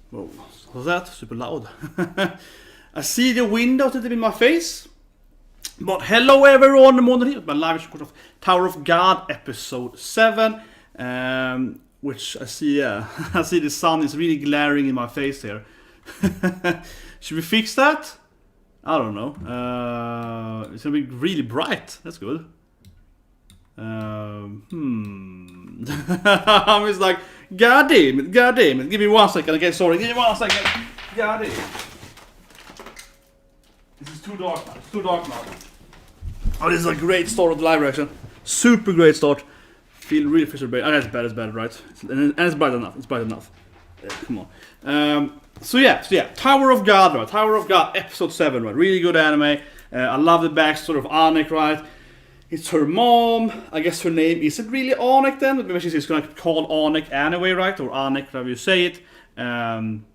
Whoa, what's that? Super loud. I see the window that in my face. But hello everyone, Myrmonden here. My live is of Tower of God episode 7. Which I see, I see the sun is really glaring in my face here. Should we fix that? I don't know. It's gonna be really bright. That's good. I'm just like, God damn it. Give me 1 second. Okay, sorry. Give me 1 second. God damn it. This is too dark now. It's too dark now. Oh, this is a great start of the live reaction. Super great start. Feel really frustrated. Okay, it's bad, right? And it's bright enough. Yeah, come on. So yeah. Tower of God, right? Tower of God, episode 7, right? Really good anime. I love the backstory of Anak, right? It's her mom. I guess her name isn't really Anak then, but maybe she's gonna call Anak anyway, right? Or Anak, however you say it. And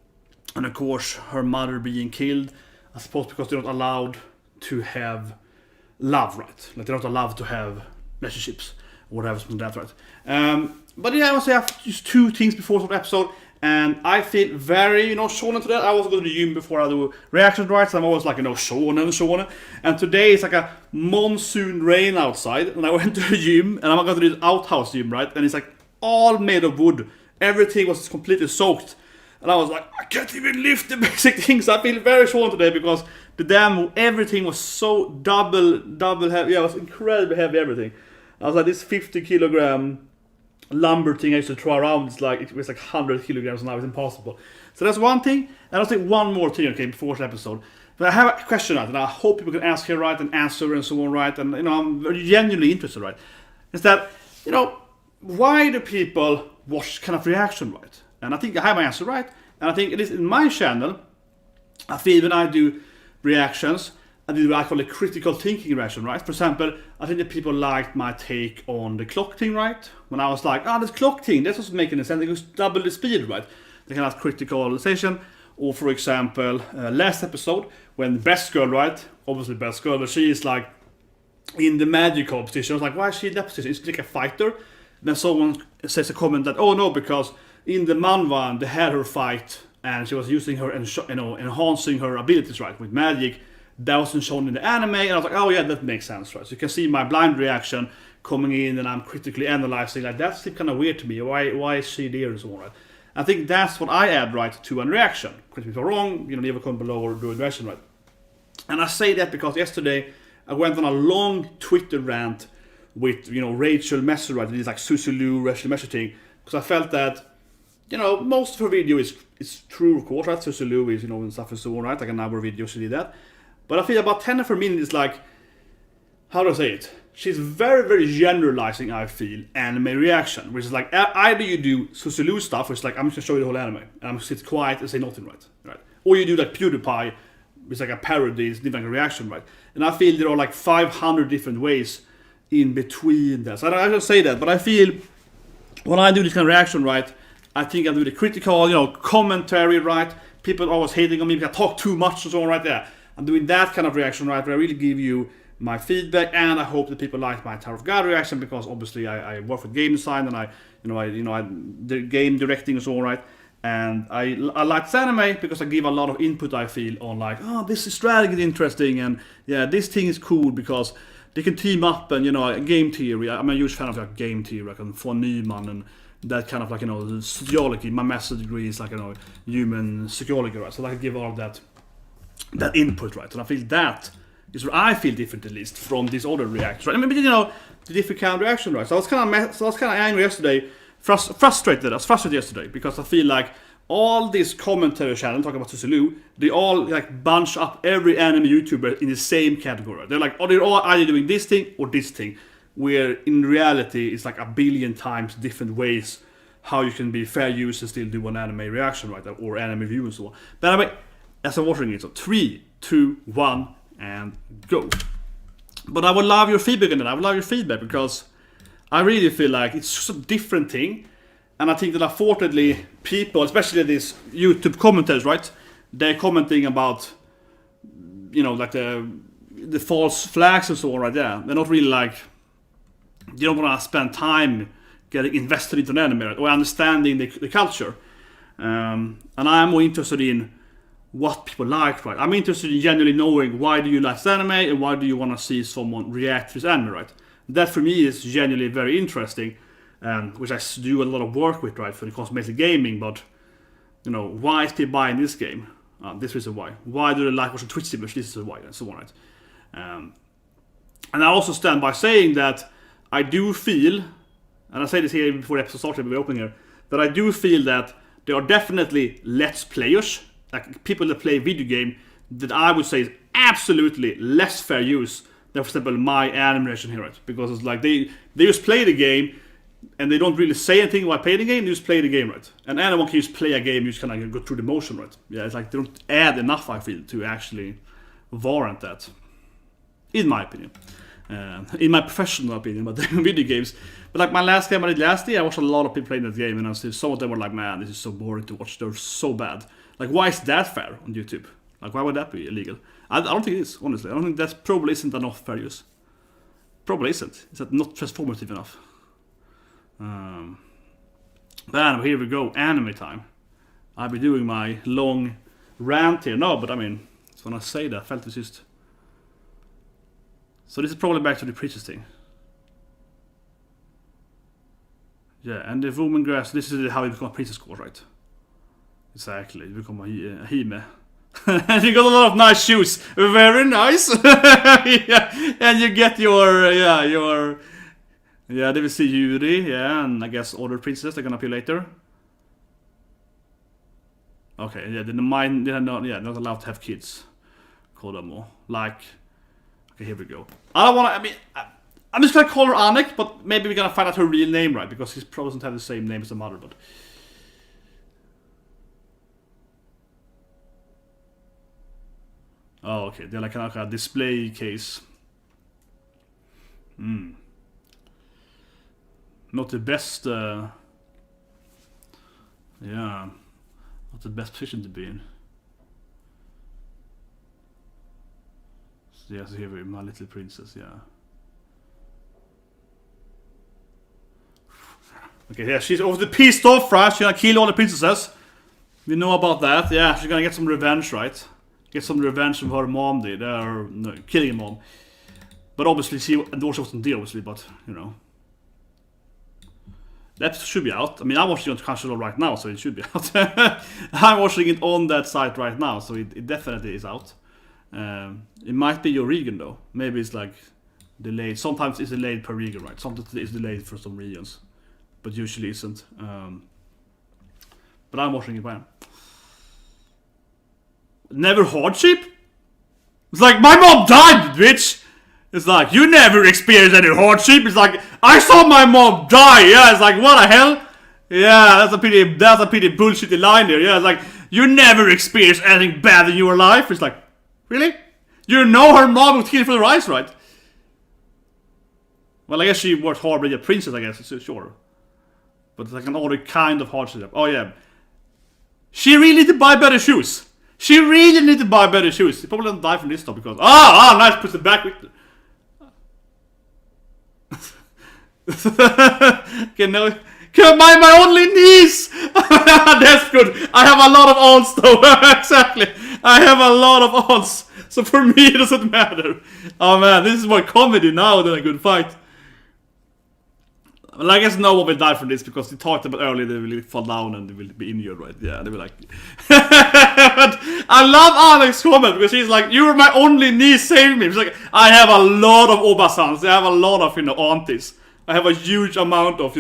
of course, her mother being killed. I suppose because they're not allowed to have love, right? Like they're not allowed to have relationships or whatever, something like that, right? But yeah, I would say I have just 2 things before the episode, and I feel very, shonen today. I was going to the gym before I do reactions, right? So I'm always like, shonen. And today it's like a monsoon rain outside, and I went to the gym, and I'm going to do the outhouse gym, right? And it's like all made of wood. Everything was completely soaked. And I was like, I can't even lift the basic things. I feel very shonen today because everything was so double heavy. Yeah, it was incredibly heavy, everything. I was like, this 50 kilogram lumber thing I used to throw around, it was like 100 kilograms now, it's impossible. So that's one thing. And I'll say one more thing, okay, before the episode. But I have a question, right, and I hope people can ask here, right, and answer and so on, right, and, I'm very genuinely interested, right, is that, why do people watch kind of reaction, right? And I think I have my answer right. And I think it is in my channel, I feel when I do reactions, I do what I call a critical thinking reaction, right? For example, I think that people liked my take on the clock thing, right? When I was like, this clock thing, that doesn't make any sense. It goes double the speed, right? The kind of critical session. Or for example, last episode, when Best Girl, right? Obviously Best Girl, but she is like in the magical position. I was like, why is she in that position? Is she like a fighter? Then someone says a comment that, oh no, because in the manhwa they had her fight and she was using her and enhancing her abilities, right, with magic. That wasn't shown in the anime, and I was like, oh yeah, that makes sense, right? So you can see my blind reaction coming in, and I'm critically analyzing, like that's kind of weird to me. Why is she there and so on, right? I think that's what I add, right, to a reaction. Correct me if I'm wrong, leave a comment below or do a reaction, right? And I say that because yesterday I went on a long Twitter rant with Rachel Messer, right? And it's like Susulu, Rachel Messer thing, because I felt that most of her video is true, of course, right? Susulu is and stuff and so on, right? Like a number of videos she did that. But I feel about 10 of her minutes is like, how do I say it? She's very, very generalizing, I feel, anime reaction. Which is like, either you do Susulu stuff, which is like, I'm just going to show you the whole anime. And I'm going to sit quiet and say nothing, right? Or you do like PewDiePie, which is like a parody, it's different reaction, right? And I feel there are like 500 different ways in between that. So I don't say that, but I feel when I do this kind of reaction, right, I think I do the critical, commentary, right? People are always hating on me because I talk too much and so on, right there. I'm doing that kind of reaction, right, where I really give you my feedback, and I hope that people like my Tower of God reaction because obviously I work with game design and I the game directing and so on, right. And I like this anime because I give a lot of input. I feel on like, this strategy is interesting, and yeah, this thing is cool because they can team up and game theory. I'm a huge fan of like game theory, like von Neumann and that kind of like sociology. My master's degree is like human psychology, right? So I give all of that input, right? And I feel that is where I feel different, at least from these other reactions, right? I mean, the different kind of reaction, right? So I was kind of angry yesterday, frustrated yesterday because I feel like all this commentary channel talking about Susulu, they all like bunch up every anime YouTuber in the same category. They're like, they're all either doing this thing or this thing, where in reality it's like a billion times different ways how you can be fair use and still do an anime reaction, right? Or anime review and so on. But anyway, as I'm watching it, so 3, 2, 1, and go. But I would love your feedback on that. I would love your feedback because I really feel like it's just a different thing. And I think that unfortunately people, especially these YouTube commenters, right? They're commenting about, like the false flags and so on, right there. They're not really like, they don't want to spend time getting invested into an anime, right? Or understanding the culture. And I'm more interested in what people like, right? I'm interested in genuinely knowing why do you like this anime and why do you want to see someone react to this anime, right? That for me is genuinely very interesting, which I do a lot of work with, right, for the cosmetic gaming. But you know, why is people buying this game? This is why. Why do they like watching Twitch streamers? This is why, and so on, right? And I also stand by saying that I do feel, and I say this here before the episode started, we open here, that I do feel that there are definitely let's players, like people that play video game, that I would say is absolutely less fair use than, for example, my animation here, right? Because it's like they just play the game and they don't really say anything while playing the game, they just play the game, right? And anyone can just play a game, you just kind of go through the motion, right? Yeah, it's like they don't add enough, I feel, to actually warrant that, in my opinion. In my professional opinion, but video games. But like my last game I did last year, I watched a lot of people playing that game, and I see some of them were like, man, this is so boring to watch, they're so bad. Like, why is that fair on YouTube? Like, why would that be illegal? I don't think it is, honestly. I don't think that probably isn't enough fair use. Probably isn't. Is that not transformative enough? But here we go, anime time. I'll be doing my long rant here. No, but I mean, so when I say that, I felt it's just... So this is probably back to the princess thing. Yeah, and the woman grass, this is how you become a princess course, right? Exactly, you become a hime. And you got a lot of nice shoes. Very nice. Yeah. And you get your, yeah, they will see Yuri, yeah, and I guess other princesses are gonna appear later. Okay, yeah, they're not allowed to have kids. Kodamo. Like, okay, here we go. I don't wanna, I mean, I'm just gonna call her Anak, but maybe we're gonna find out her real name, right? Because she probably doesn't have the same name as the mother, but... Oh, okay, they're like a display case. Not the best, yeah, not the best position to be in. So, yeah, so here we are, my little princess, yeah. Okay, yeah, she's over the pissed off, right? She's gonna kill all the princesses. We know about that, yeah, she's gonna get some revenge, right? Get some revenge from her mom did, or no, killing her mom. But obviously, Endorsi wasn't there, obviously, but, you know. The episode should be out. I mean, I'm watching it on Crunchyroll right now, so it should be out. I'm watching it on that site right now, so it definitely is out. It might be your region, though. Maybe it's like delayed. Sometimes it's delayed per region, right? Sometimes it's delayed for some regions, but usually isn't. But I'm watching it right now. Never hardship? It's like, my mom died, bitch! It's like, you never experienced any hardship. It's like, I saw my mom die. Yeah, it's like, what the hell? Yeah, that's a pretty bullshitty line there. Yeah, it's like, you never experienced anything bad in your life. It's like, really? You know her mom was killed for the rights, right? Well, I guess she worked hard being a princess, I guess, sure. But it's like an other kind of hardship. Oh, yeah. She really need to buy better shoes. She really need to buy better shoes. She probably didn't die from this stuff because... nice, puts it back with... Okay, no... My only niece! That's good. I have a lot of aunts though. Exactly. I have a lot of aunts. So for me it doesn't matter. Oh man, this is more comedy now than a good fight. Well, I guess no one will die from this because they talked about earlier they will fall down and they will be injured, right? Yeah, they will like... But I love Anak's comment because she's like, you were my only niece, save me. She's like, I have a lot of Obasans. I have a lot of, aunties. I have a huge amount of,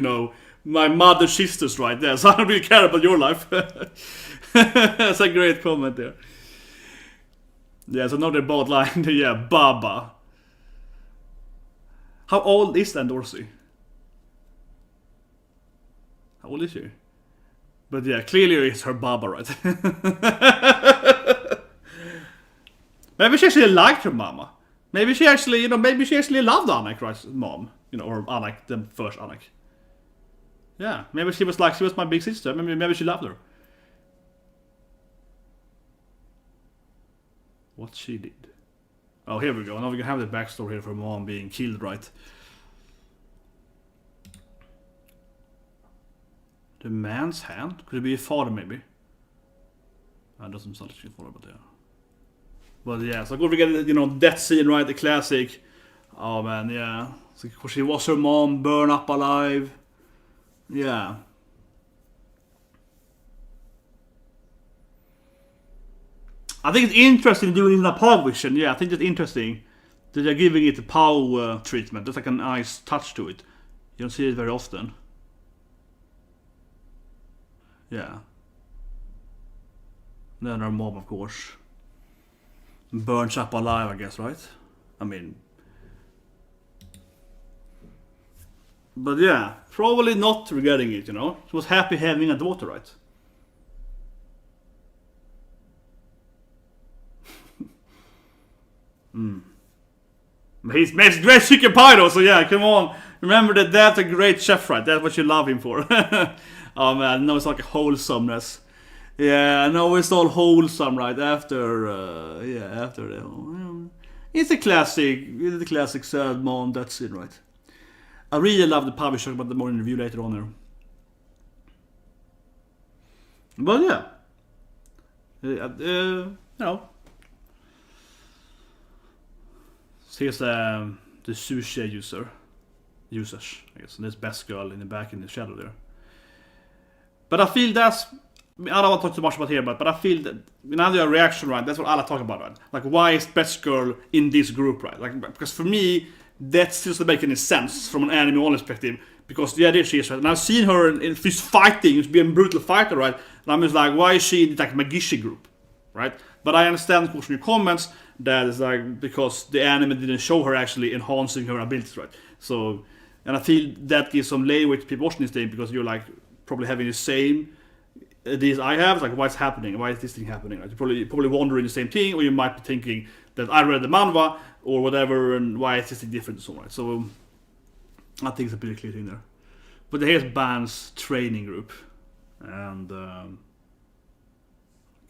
my mother's sisters right there. So I don't really care about your life. That's a great comment there. Yeah, so now they're both like, yeah, Baba. How old is Endorsi? How old is she? But yeah, clearly it's her Baba, right? Maybe she actually liked her mama. Maybe she actually, loved Anak, right? Mom, or Anak, the first Anak. Yeah, maybe she was my big sister. Maybe she loved her. What she did. Oh, here we go. Now we can have the backstory here for mom being killed, right? The man's hand? Could it be a father, maybe? That doesn't sound like a father, but yeah. But yeah, so we get, you know, that scene, right? The classic. Oh man, yeah. So she was her mom, burned up alive. Yeah. I think it's interesting doing it in a power vision. Yeah, I think it's interesting that they're giving it a power treatment. There's like a nice touch to it. You don't see it very often. Yeah. Then her mom, of course, burns up alive, I guess, right? I mean... But yeah, probably not regretting it, you know? She was happy having a daughter, right? But he's makes great chicken pie though, so yeah, come on. Remember that that's a great chef, right? That's what you love him for. Oh man, no, it's like a wholesomeness. Yeah, no, it's all wholesome, right? After the... It's a classic sad mom, that's it, right? I really love the publisher, about the more in review later on there. But yeah. You know. So here's the sushi users, I guess. And there's best girl in the back in the shadow there. But I feel that's... I don't want to talk too much about here, but I feel that another reaction, right? That's what Alla talk about, right? Like, why is best girl in this group, right? Like, because for me, that still doesn't make any sense from an anime only perspective. Because yeah, there she is, right? And I've seen her in this fighting, being a brutal fighter, right? And I'm just like, why is she in like Magishi group, right? But I understand, of course, from your comments that it's like because the anime didn't show her actually enhancing her abilities, right? So, and I feel that gives some leeway to people watching this thing because you're like probably having the same these I have. It's like, what's happening? Why is this thing happening? Right? You're probably wondering the same thing, or you might be thinking that I read the manhwa or whatever, and why is this thing different and so on, right? So I think it's a pretty clear thing there. But here's Ban's training group, and okay,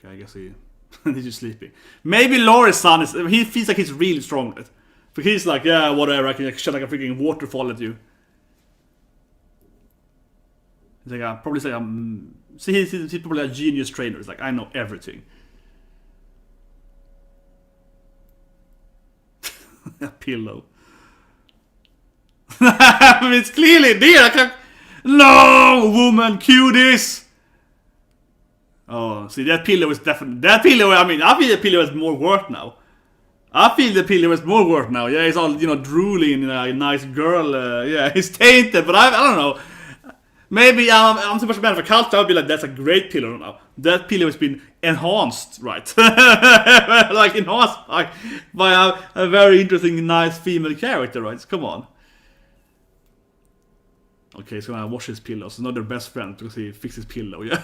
I guess he's just sleeping. Maybe Laurie's son is. He feels like he's really strong, right? But he's like, yeah, whatever. I can like, shut like a freaking waterfall at you. He's like, probably like see, he's probably a genius trainer. It's like, I know everything. A pillow. I mean, it's clearly there. I can't... No, woman, cue this. Oh, see, that pillow is definitely... That pillow, I mean, I feel the pillow is more worth now. I feel the pillow is more worth now. Yeah, it's all, you know, drooling, a nice girl. Yeah, it's tainted, but I don't know. Maybe I'm too much a man of a culture. I'll be like, that's a great pillow now. That pillow has been enhanced, right? Like enhanced by a very interesting, nice female character, right? Come on. Okay, he's gonna wash his pillows. It's not their best friend because he fixed his pillow. Yeah.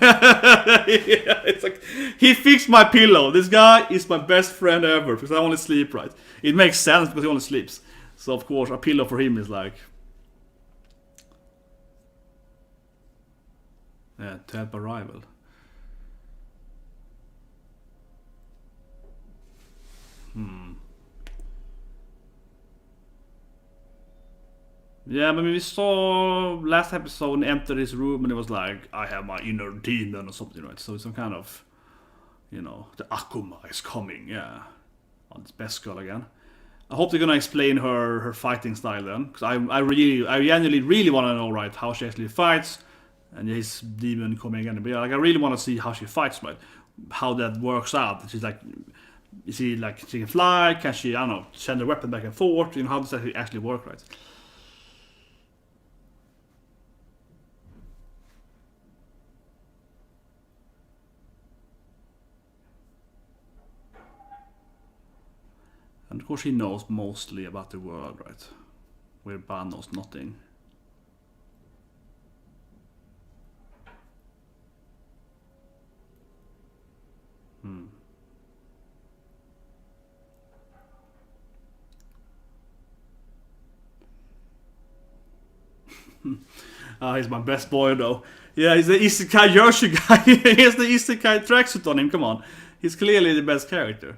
Yeah, it's like he fixed my pillow. This guy is my best friend ever because I only sleep, right? It makes sense because he only sleeps. So of course, a pillow for him is like. Yeah, to help a rival. Yeah, but we saw last episode enter this room and it was like, I have my inner demon or something, right? So it's some kind of, you know, the Akuma is coming, yeah. On this best girl again. I hope they're gonna explain her fighting style then. Because I genuinely really want to know, right, how she actually fights. And his demon coming again. But yeah, like I really want to see how she fights, right? How that works out. She's like, is she like she can fly? Can she, I don't know, send a weapon back and forth? You know, how does that actually work, right? And of course, he knows mostly about the world, right? Where Ban knows nothing. He's my best boy though. Yeah, he's the Isekai Yoshi guy. He has the Isekai tracksuit on him, come on. He's clearly the best character.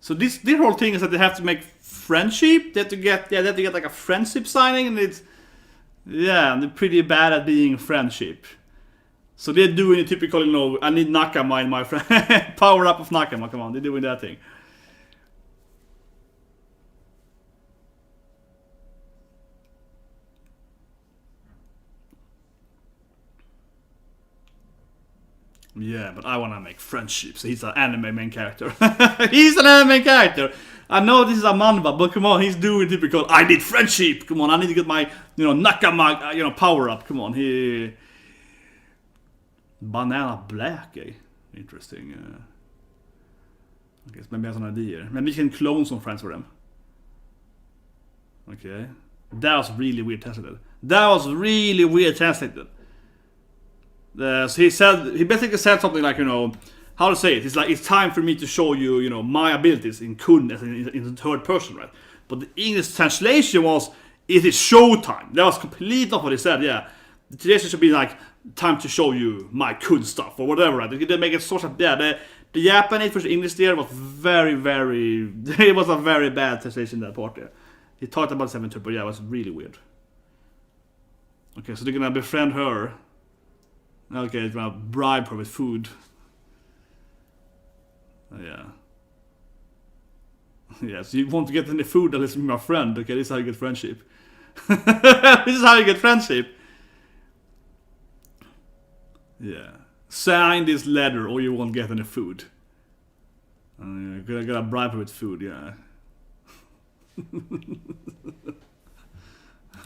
So their whole thing is that they have to make friendship. They have to get like a friendship signing, and they're pretty bad at being friendship. So they're doing a typical, I need Nakama in my friend. Power up of Nakama, come on, they're doing that thing. Yeah, but I wanna make friendships. He's an anime main character. He's an anime main character. I know this is a manhwa, but come on, he's doing typical. I need friendship. Come on, I need to get my Nakama power up. Come on, Banana Black, eh? Interesting. Okay, so maybe I have some idea. Maybe we can clone some friends for them. Okay, that was really weird translated. So he basically said something like, how to say it. It's like, it's time for me to show you, my abilities in kun as in the third person, right? But the English translation was, it is showtime. That was completely not what he said. Yeah, the translation should be like, time to show you my kun stuff or whatever, right? They make it sort of the Japanese versus English there was very, very. It was a very bad translation that part there. He talked about 7 but yeah, it was really weird. Okay, so they're gonna befriend her. Okay, it's gonna bribe her with food. Yeah. Yeah, so you want to get any food that is my friend. Okay, this is how you get friendship. This is how you get friendship. Yeah. Sign this letter or you won't get any food. Gotta bribe her with food, yeah.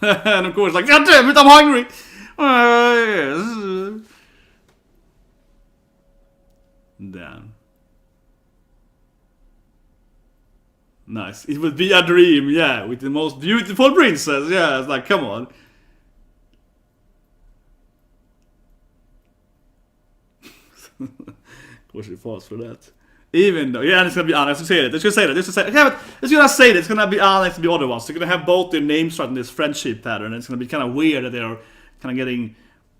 And of course, like, God damn it, I'm hungry! Damn. Nice. It would be a dream, yeah, with the most beautiful princess. Yeah, it's like, come on. Of course, she falls for that. Even though, yeah, it's gonna be Anaak. Let's say it. Let's just say that. Yeah, but it's gonna say that it's gonna be Anaak to the other ones. They're gonna have both their names right in this friendship pattern. And it's gonna be kind of weird that they're kind of getting.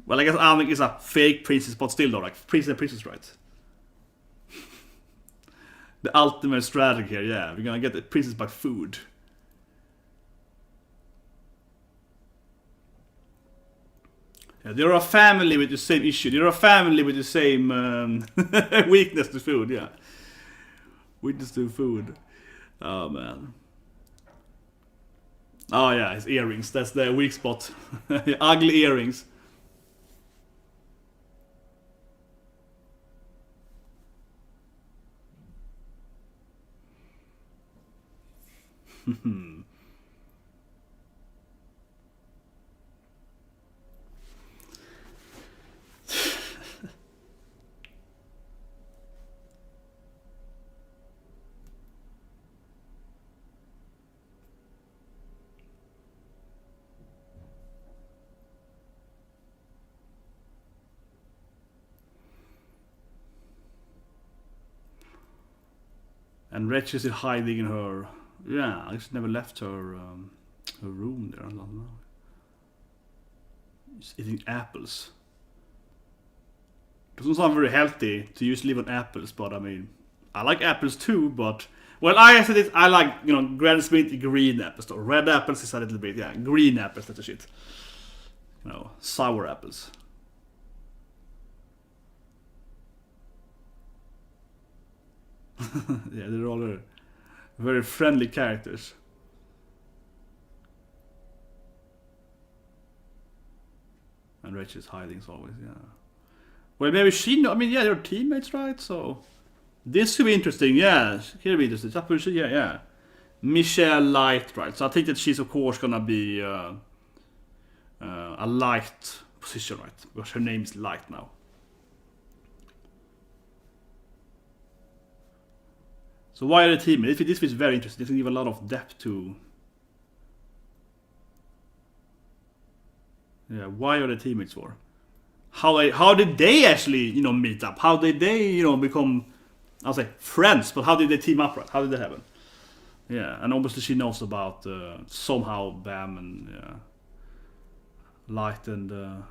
Well, I guess Anaak is a fake princess, but still, though, like princess and princess, right? The ultimate strategy here, yeah. We're gonna get the princess by food. Yeah, they're a family with the same issue. They're a family with the same weakness to food, yeah. Weakness to food. Oh, man. Oh, yeah, his earrings. That's the weak spot. Ugly earrings. And Rachel is hiding in her. Yeah, I just never left her room there. I don't know. She's eating apples. Doesn't sound very healthy to use live on apples, but I mean, I like apples too. But well, I said it. I like Granny Smith green apples. Or red apples is a little bit, yeah. Green apples, that's the shit. Sour apples. Yeah, they're all very friendly characters. And Rachel's hiding as always, yeah. Well, maybe yeah, they're teammates, right? So this could be interesting, yeah. Could be interesting. Yeah. Michelle Light, right? So I think that she's of course gonna be a light position, right? Because her name is Light now. So why are the teammates? This is very interesting. This can give a lot of depth to. Yeah, why are the teammates for? How did they actually meet up? How did they become? I'll say friends, but how did they team up? Right? How did that happen? Yeah, and obviously she knows about somehow Bam and Light and.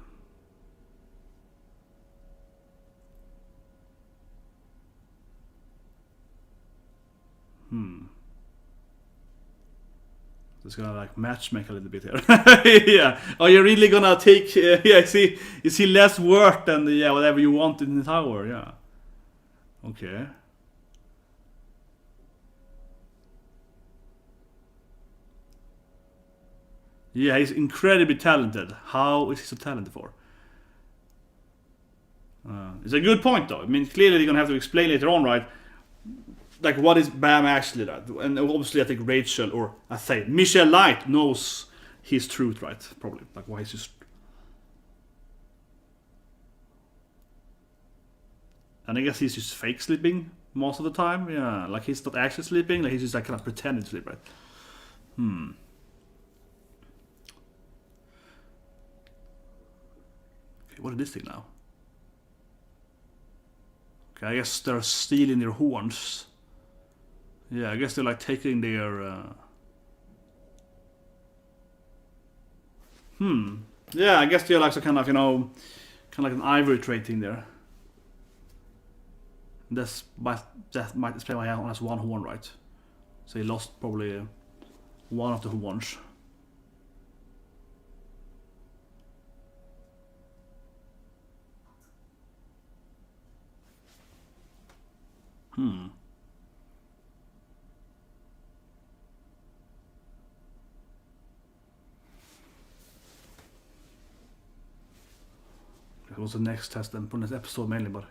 Just gonna like matchmake a little bit here. Yeah. Are you really gonna take? Yeah. See, is he less worth than whatever you want in the tower? Yeah. Okay. Yeah, he's incredibly talented. How is he so talented for? It's a good point though. I mean, clearly they're gonna have to explain later on, right? Like, what is Bam actually that? And obviously I think Rachel, or I say Michelle Light, knows his truth, right? Probably. Like, why he's just... And I guess he's just fake sleeping most of the time. Yeah, like he's not actually sleeping, like he's just like kind of pretending to sleep, right? Okay, what is this thing now? Okay, I guess they're stealing their horns. Yeah, I guess they're like taking their... Yeah, I guess they're like so kind of, kind of like an ivory trade thing there. That might explain why he only has one horn, right? So he lost probably one of the horns. That was the next test then, from this episode mainly, but...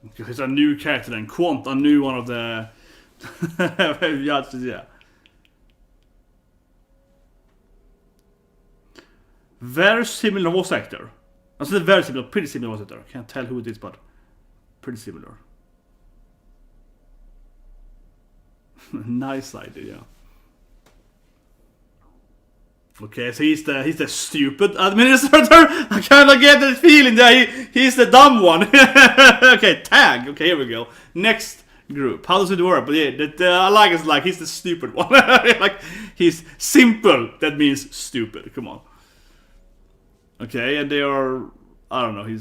Okay, it's a new character then. Quant, a new one of the... judges, yeah. Very similar voice actor. I said very similar, pretty similar voice actor. Can't tell who it is, but pretty similar. Nice idea, yeah. Okay, so he's the stupid administrator. I kind of get the feeling that he's the dumb one. Okay, tag. Okay, here we go. Next group. How does it work? But yeah, I like it's like he's the stupid one. Like he's simple. That means stupid. Come on. Okay, and they are. I don't know. I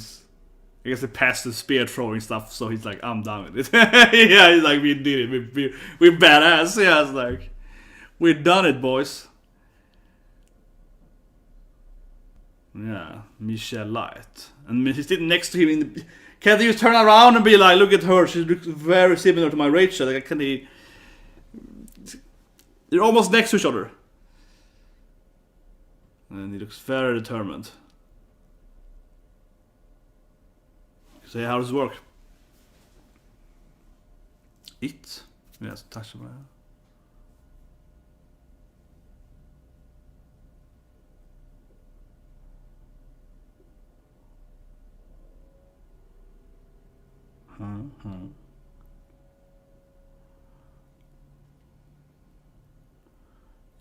guess they passed the spear throwing stuff, so he's like, I'm done with it. Yeah, he's like, we did it. We're badass. Yeah, it's like, we've done it, boys. Yeah, Michelle Light. And he's sitting next to him in the... Can't he just turn around and be like, look at her, she looks very similar to my Rachel. Like, can he... They're almost next to each other. And he looks very determined. So how does it work? It? Yes, touch of my...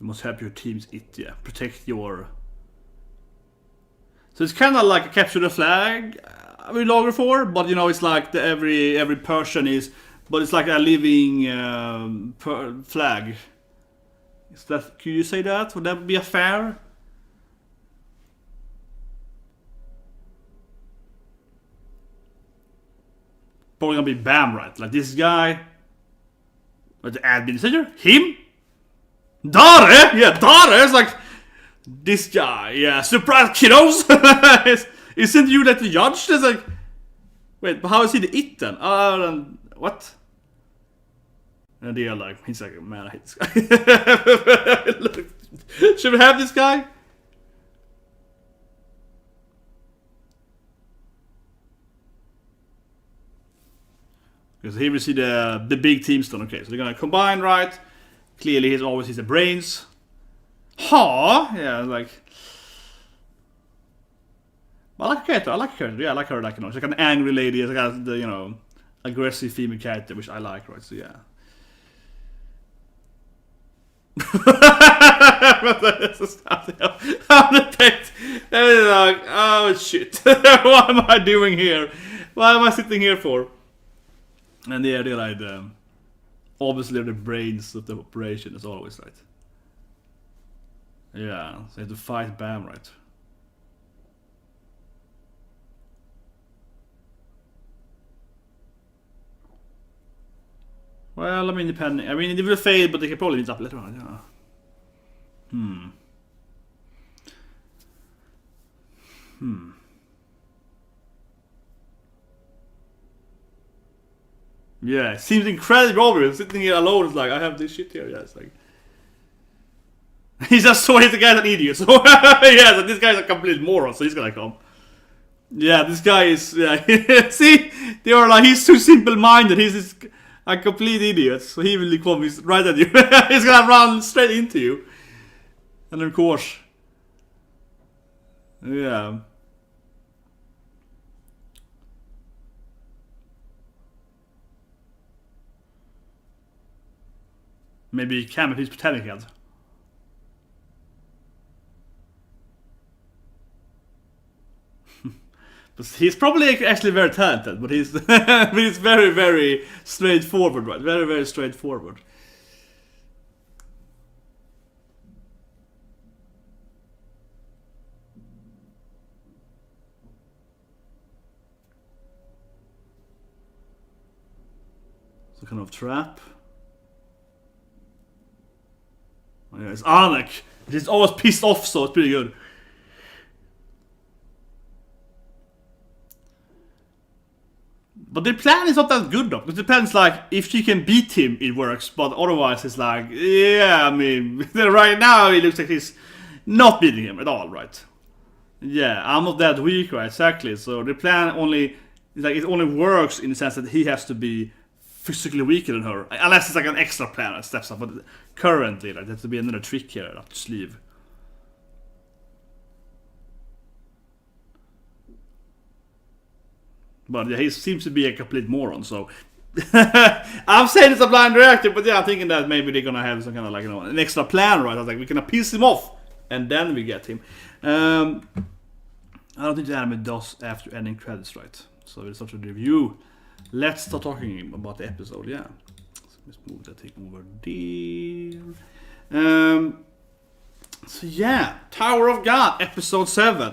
You must help your team's protect your... So it's kind of like a capture the flag we logger for, but you know, it's like every person is... But it's like a living flag. Is that... Could you say that? Would that be a fair? Probably gonna be Bam, right? Like this guy, like the administrator, him, Dare, yeah, Dare. It's like this guy, yeah. Surprise, kiddos! Isn't you that the judge? It's like, wait, but how is he the it then? What? And they're like, he's like, man, I hate this guy. Should we have this guy? Because here we see the big team stone. Okay, so they're gonna combine, right? Clearly, he's the brains. Yeah, like. I like her character. Yeah, I like her. Like, you know, she's like an angry lady. She's like the aggressive female character, which I like, right? So yeah. Like, oh shit! What am I doing here? What am I sitting here for? And they're like, obviously the brains of the operation, as always, right? Yeah, so they have to fight Bam, right? Well, I mean, depending. I mean, it will fail, but they can probably meet up later on. Yeah. Yeah, it seems incredibly obvious. Sitting here alone, it's like, I have this shit here. Yeah, it's like. He just saw the guy's an idiot. So, yeah, so this guy's a complete moron, so he's gonna come. Yeah, this guy is. Yeah. See? They are like, he's too simple minded. He's a complete idiot. So he will come right at you. He's gonna run straight into you. And of course. Yeah. Maybe he can, but he's pretending he can't. But he's probably actually very talented, but he's but he's very, very straightforward, right? Very, very straightforward. Some kind of trap. Oh, yeah, it's Anak. He's always pissed off, so it's pretty good. But the plan is not that good though. It depends, like, if she can beat him, it works. But otherwise, it's like, yeah, I mean, right now it looks like he's not beating him at all, right? Yeah, I'm not that weak, right? Exactly. So the plan only, like, it only works in the sense that he has to be physically weaker than her, unless it's like an extra plan that steps up. But currently, right, there has to be another trick here up the sleeve. But yeah, he seems to be a complete moron, so I'm saying it's a blind reactor, but yeah, I'm thinking that maybe they're gonna have some kind of, like, an extra plan, right? I was like, we're gonna piss him off, and then we get him. I don't think the anime does after ending credits, right? So it's such a review. Let's start talking about the episode, yeah. Let's move that thing over there. So yeah, Tower of God, episode 7.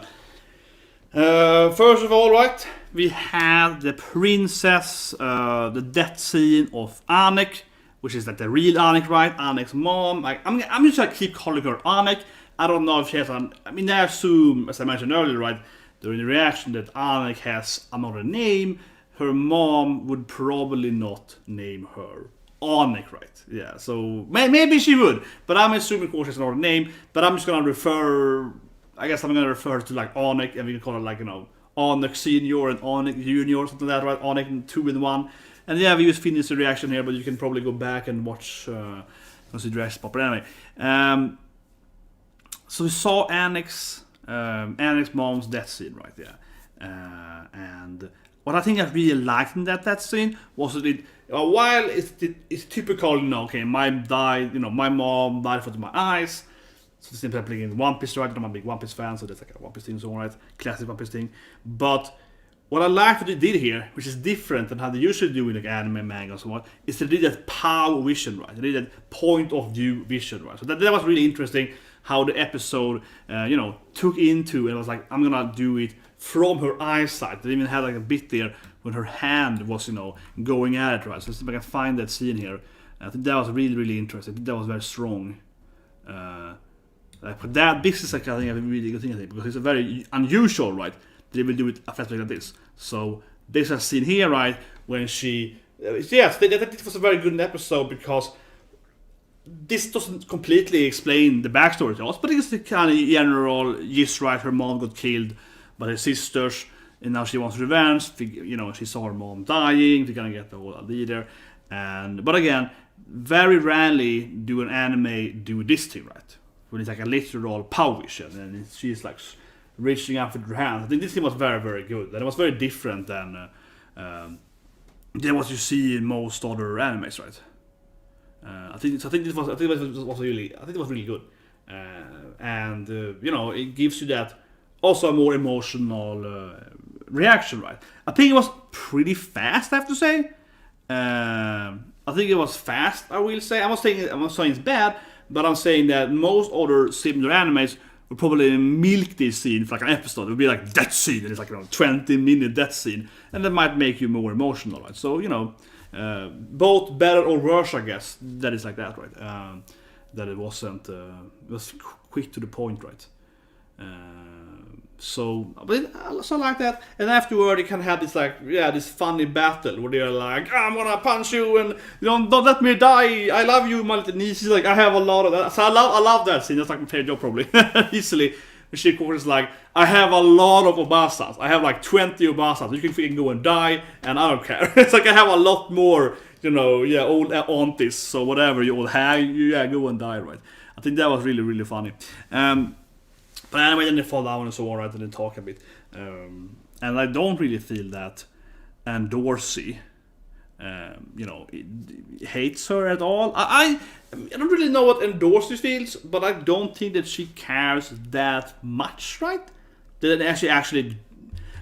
First of all, right, we have the princess, the death scene of Anak, which is like the real Anak, right? Anak's mom. Like, I'm just gonna keep calling her Anak. I don't know if she has an. I mean, I assume, as I mentioned earlier, right, during the reaction, that Anak has another name. Her mom would probably not name her Anak, right? Yeah, so maybe she would, but I'm assuming, of course, it's another name. But I'm just gonna refer. I guess I'm gonna refer to, like, Anak, and we can call it, like, Anak Senior and Anak Junior, something like that, right? Anak 2 in 1. And yeah, we just finished the reaction here, but you can probably go back and watch the dress pop. But anyway, so we saw Anak's mom's death scene, right? Yeah, and what I think I really liked in that scene was that while it's typical, okay, my mom died in front of my eyes. So it's simply playing in One Piece, right? I'm a big One Piece fan, so that's like a One Piece thing, so right, classic One Piece thing. But what I like that they did here, which is different than how they usually do in, like, anime, manga, and so on, is they did that power vision, right? They did that point of view vision, right? So that was really interesting how the episode, took into, and was like, I'm gonna do it from her eyesight. They even had, like, a bit there when her hand was, going at it, right? So let's see if I can find that scene here. I think that was really, really interesting. I think that was very strong. But this is, like, I think, a really good thing, because it's a very unusual, right? They will do it effectively like this. So this is seen here, right, when she, yes, that was a very good episode, because this doesn't completely explain the backstory to us, but it's the kind of general, yes, right, her mom got killed by her sisters, and now she wants revenge. She saw her mom dying. We're gonna get the whole idea there, but again, very rarely do an anime do this thing, right? When it's like a literal power vision, and she's like reaching out with her hands. I think this thing was very, very good, and it was very different than what you see in most other animes, right? I think it was really good, and it gives you that also a more emotional reaction, right? I think it was pretty fast, I have to say. I think it was fast, I will say. I'm not saying it's bad, but I'm saying that most other similar animes would probably milk this scene for like an episode. It would be like death scene, and it's like 20-minute death scene, and that might make you more emotional, right? So both better or worse, I guess. That is like that, right? That it wasn't. It was quick to the point, right? But I also like that. And afterward, you can have this this funny battle where they're like, I'm gonna punch you and don't let me die. I love you, my little niece. She's like, I have a lot of that. So I love that scene. That's like my favorite job probably easily. And she is like, I have a lot of Obasas. I have like 20 Obasas. You can freaking go and die, and I don't care. It's like I have a lot more, old aunties. So whatever you all have, go and die, right? I think that was really, really funny. But anyway, then they fall down and so on, right, and then talk a bit. And I don't really feel that Endorsi, hates her at all. I don't really know what Endorsi feels, but I don't think that she cares that much, right? That she actually,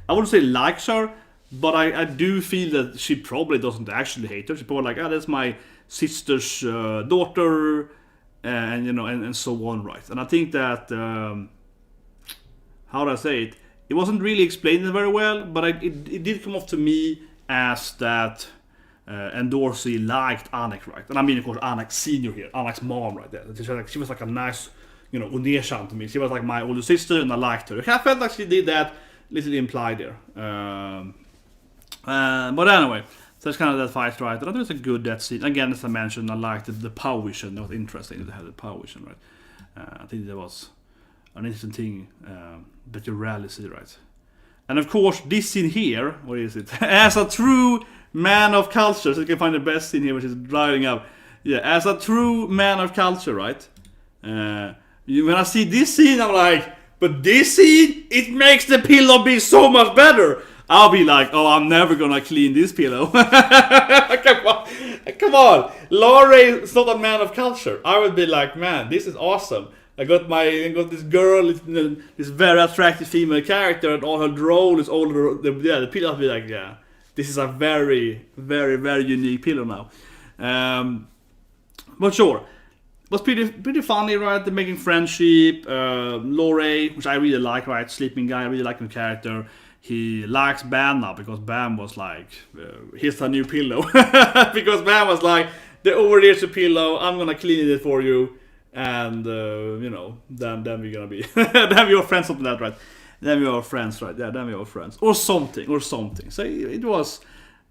I wouldn't say likes her, but I do feel that she probably doesn't actually hate her. She's probably like, that's my sister's daughter, and so on, right? And I think that... how do I say it? It wasn't really explained very well, but it did come off to me as that Endorsi liked Anak, right? And I mean, of course, Anak senior here, Anak's mom, right there. She was like a nice, Uneshan to me. She was like my older sister, and I liked her. I felt like she did that, little implied there. But anyway, so it's kind of that fight, right? And I think it's a good that scene. Again, as I mentioned, I liked the power vision. It was interesting to have the power vision, right? I think that was an interesting thing that you rarely see, right? And of course, this scene here, what is it? As a true man of culture, so you can find the best scene here, which is driving up. Yeah, as a true man of culture, right? When I see this scene, I'm like, but this scene, it makes the pillow be so much better. I'll be like, oh, I'm never gonna clean this pillow. Come on. Laurie is not a man of culture. I would be like, man, this is awesome. I got this girl, this very attractive female character, and all her droll is older. The pillow will be like, yeah, this is a very, very, very unique pillow now. But sure, it was pretty funny, right? They're making friendship. Laurie, which I really like, right? Sleeping guy, I really like his character. He likes Bam now because Bam was like, here's a new pillow. Because Bam was like, here's a pillow. I'm gonna clean it for you. And then we're gonna be then we are friends, something like that, right? Then we are friends, right? Yeah, then we are friends, or something. So it was,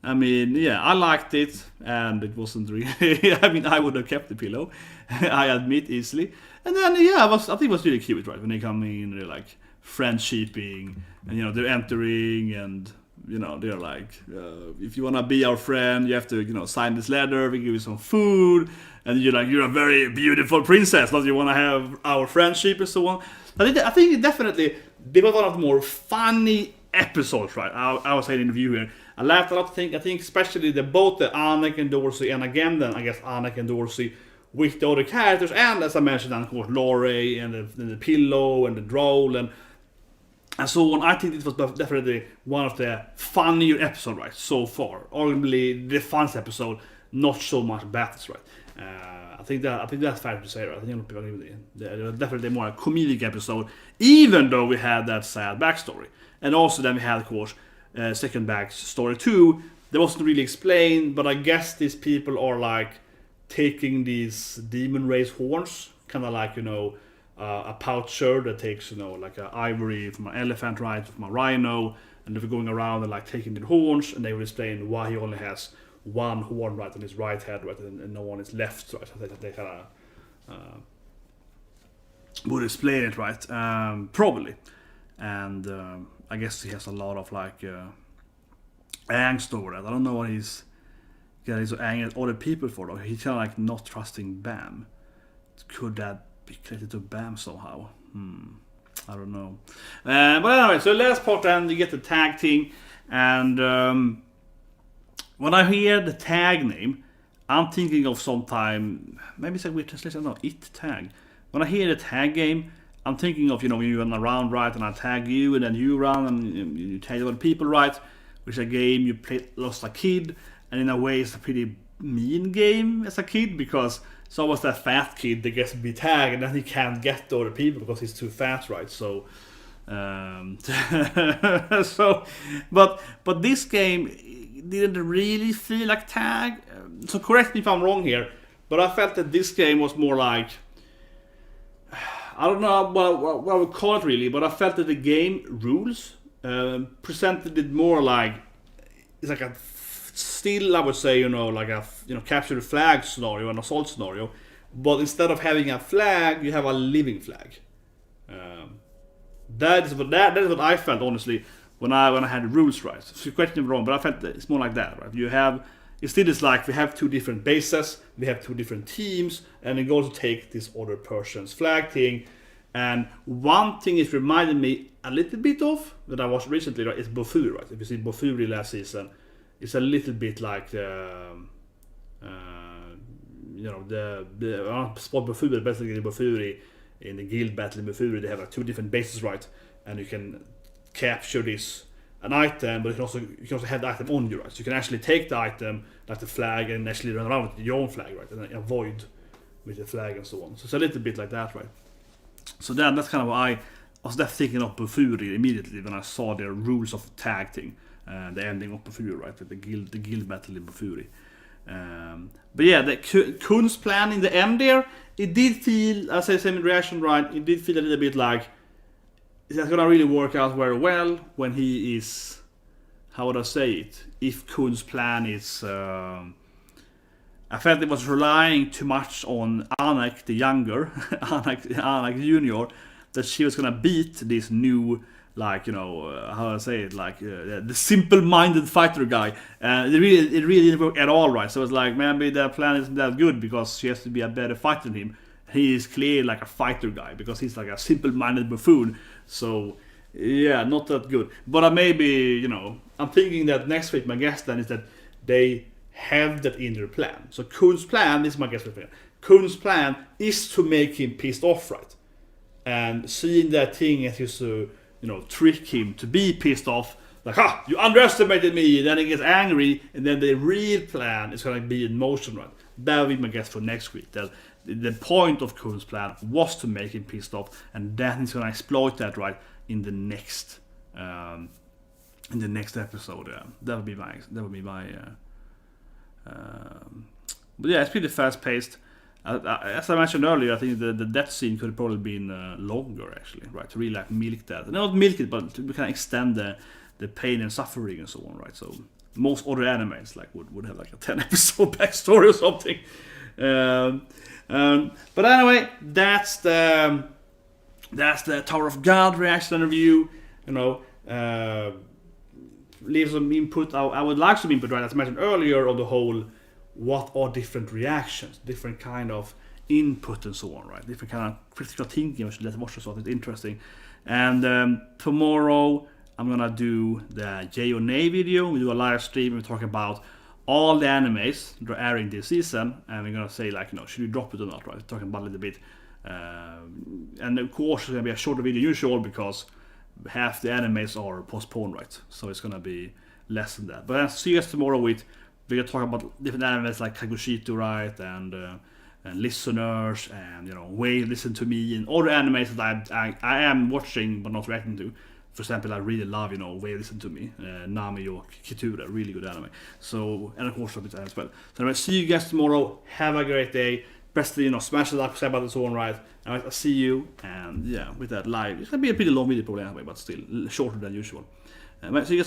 I mean, yeah, I liked it, and it wasn't really. I mean, I would have kept the pillow, I admit easily. And then I think it was really cute, right? When they come in, they're like friendshiping, and they're entering, and they're like, if you wanna be our friend, you have to sign this letter. We give you some food. And you're a very beautiful princess. Don't you want to have our friendship and so on? I think it definitely, they were one of the more funny episodes, right? I was saying in the review here. I laughed a lot. I think especially both the Anak and Andorsi, and again then I guess Anak and Andorsi with the other characters, and as I mentioned, of course, Laurie and the pillow and the droll and so on. I think it was definitely one of the funnier episodes, right, so far. Arguably the funnest episode, not so much battles, right? I think that's fair to say, right? I think people agree with it. Definitely more a comedic episode, even though we had that sad backstory, and also then we had, of course, second backstory too. That wasn't really explained, but I guess these people are like taking these demon race horns, kind of like a poucher that takes like an ivory from an elephant, right, from a rhino, and they're going around and like taking the horns, and they will explain why he only has one horn right on his right head, right, and no one is left, right. So they kind of would explain it, right, probably. And I guess he has a lot of like angst over that. I don't know what he's getting so angry at other people for, though. He's kind of like not trusting Bam. Could that be connected to Bam somehow? I don't know. But anyway, so last part then, you get the tag thing, and when I hear the tag name, I'm thinking of sometime, maybe it's a weird translation, no, it tag. When I hear the tag game, I'm thinking of, when you run around, right, and I tag you, and then you run, and you tag other people, right, which is a game you played lost a kid, and in a way it's a pretty mean game as a kid, because it's almost that fat kid that gets to be tagged, and then he can't get to other people because he's too fat, right, so... but this game, didn't really feel like tag. So correct me if I'm wrong here, but I felt that this game was more like, I don't know what I would call it really, but I felt that the game rules presented it more like it's like a still, I would say, like a capture the flag scenario, an assault scenario, but instead of having a flag, you have a living flag. That is what I felt honestly when I had the rules right. So you question me wrong, but I felt that it's more like that, right? It still is like we have two different bases, we have two different teams, and it goes to take this other person's flag thing. And one thing it reminded me a little bit of that I watched recently, right, is Bofuri, right? If you see Bofuri last season, it's a little bit like the spot Bofuri, basically Bofuri in the guild battle in Bofuri, they have like two different bases, right? And you can capture an item, but you can also have the item on you, right? So you can actually take the item, like the flag, and actually run around with your own flag, right? And then avoid with the flag and so on. So it's a little bit like that, right? So then that's kind of why I was thinking of Bofuri immediately when I saw the rules of tag thing, the ending of Bofuri, right? With the guild battle in Bofuri. But yeah, the Kun's plan in the end there, it did feel, as I said in reaction, right? It did feel a little bit like it's gonna really work out very well when he is, how would I say it? If Kun's plan is, I felt it was relying too much on Anak the younger, Anak Junior, that she was gonna beat this new, like, how I say it, like the simple-minded fighter guy. It really didn't work at all, right? So it's like maybe the plan isn't that good because she has to be a better fighter than him. He is clearly like a fighter guy because he's like a simple-minded buffoon. So yeah, not that good. But I'm thinking that next week my guess then is that they have that in their plan. So Kun's plan, this is my guess. Kun's plan is to make him pissed off, right? And seeing that thing as used to, trick him to be pissed off, like, you underestimated me, then he gets angry, and then the real plan is going to be in motion, right? That will be my guess for next week. That the point of Kun's plan was to make him pissed off, and then he's going to exploit that, right, in the next episode. That would be my. But yeah, it's pretty fast paced. As I mentioned earlier, I think the death scene could have probably been longer, actually, right? To really like milk that, not milk it, but to kind of extend the pain and suffering and so on, right? So most other animes like would have like a 10-episode backstory or something. But anyway, that's the Tower of God reaction review. Leave some input. I would like some input, right? As I mentioned earlier, on the whole, what are different reactions, different kind of input and so on, right? Different kind of critical thinking. I should let watch this. It's interesting. And tomorrow I'm gonna do the J or Nay video. We do a live stream. We talk about all the animes that are airing this season, and we're gonna say like, should we drop it or not, right? We're talking about it a little bit. And of course, it's gonna be a shorter video than usual because half the animes are postponed, right? So it's gonna be less than that. But I'll see you guys tomorrow we're gonna talk about different animes like Kagoshito, right? And listeners, and Way Listen to Me, and other animes that I am watching but not reacting to. For example, I really love, Way Listen to Me, Nami or Kitura, really good anime. So, and of course, as well. So anyway, see you guys tomorrow. Have a great day. Best, smash the like, subscribe button, so on, right? Alright, I'll see you, and yeah, with that live, it's gonna be a pretty long video probably anyway, but still shorter than usual. So you guys